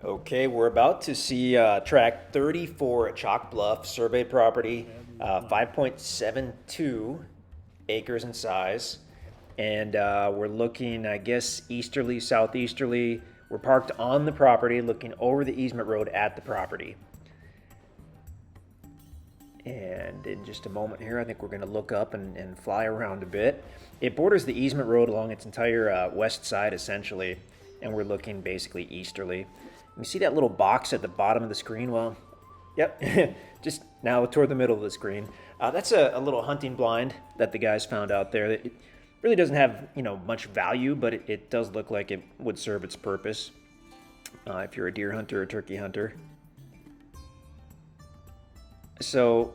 Okay, we're about to see track 34 at Chalk Bluff, survey property, 5.72 acres in size. And we're looking, I guess, easterly, southeasterly. We're parked on the property, looking over the easement road at the property. And in just a moment here, I think we're going to look up and fly around a bit. It borders the easement road along its entire west side, essentially, and we're looking basically easterly. You see that little box at the bottom of the screen? Well, yep, just now toward the middle of the screen. That's a little hunting blind that the guys found out there. It really doesn't have, much value, but it does look like it would serve its purpose if you're a deer hunter or turkey hunter. So,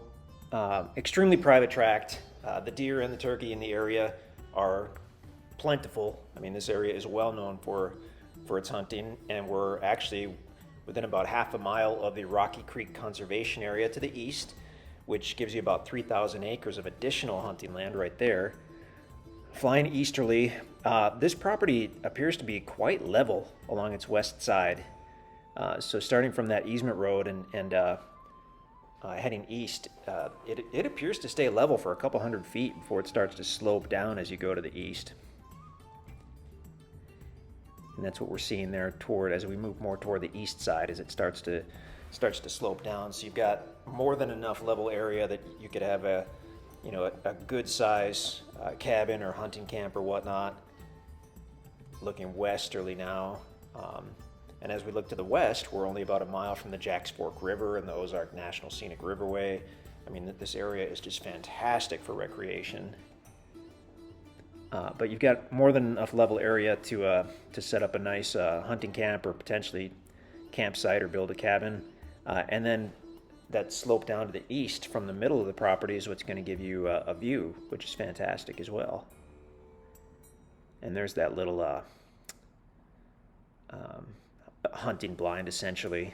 extremely private tract. The deer and the turkey in the area are plentiful. I mean, this area is well known for its hunting, and we're actually within about half a mile of the Rocky Creek Conservation Area to the east, which gives you about 3,000 acres of additional hunting land right there. Flying easterly, this property appears to be quite level along its west side. So starting from that easement road and heading east, it appears to stay level for a couple hundred feet before it starts to slope down as you go to the east. And that's what we're seeing there as we move more toward the east side as it starts to slope down. So you've got more than enough level area that you could have a good size cabin or hunting camp or whatnot. Looking westerly now. And as we look to the west, we're only about a mile from the Jacks Fork River and the Ozark National Scenic Riverway. I mean, this area is just fantastic for recreation. But you've got more than enough level area to set up a nice hunting camp or potentially campsite or build a cabin. And then that slope down to the east from the middle of the property is what's going to give you a view, which is fantastic as well. And there's that little hunting blind, essentially.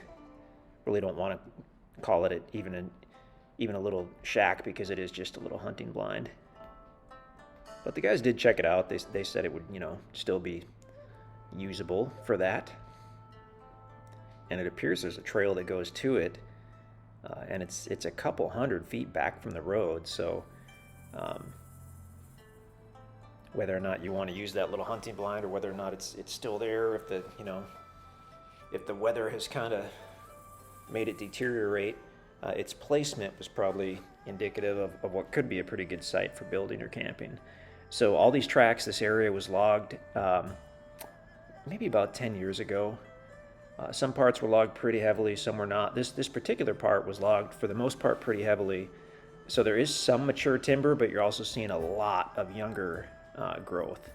Really don't want to call it even a little shack because it is just a little hunting blind. But the guys did check it out. They said it would, still be usable for that. And it appears there's a trail that goes to it, and it's a couple hundred feet back from the road. So whether or not you want to use that little hunting blind, or whether or not it's still there, if the weather has kind of made it deteriorate, its placement was probably indicative of what could be a pretty good site for building or camping. So all these tracks, this area was logged maybe about 10 years ago. Some parts were logged pretty heavily, some were not. This particular part was logged for the most part pretty heavily. So there is some mature timber, but you're also seeing a lot of younger growth.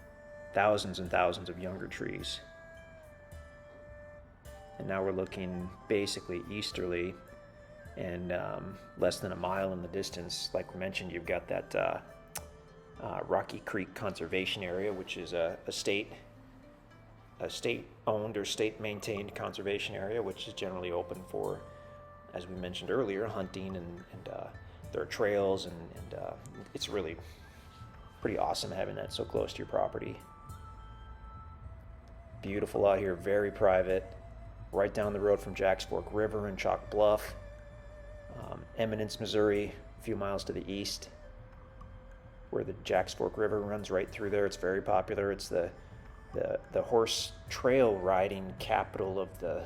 Thousands and thousands of younger trees. And now we're looking basically easterly and less than a mile in the distance. Like we mentioned, you've got that Rocky Creek Conservation Area, which is a state-owned or state-maintained conservation area, which is generally open for, as we mentioned earlier, hunting, and there are trails, and it's really pretty awesome having that so close to your property. Beautiful out here, very private, right down the road from Jacks Fork River and Chalk Bluff. Eminence, Missouri, a few miles to the east, where the Jacks Fork River runs right through there. It's very popular. It's the horse trail riding capital of the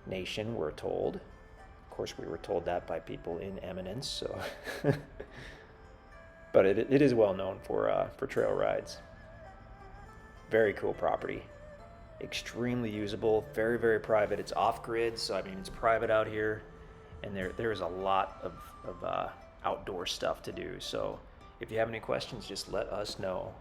nation, we're told. Of course, we were told that by people in Eminence, so but it is well known for trail rides. Very cool property. Extremely usable, very, very private. It's off-grid, so I mean, it's private out here, and there is a lot of outdoor stuff to do. So if you have any questions, just let us know.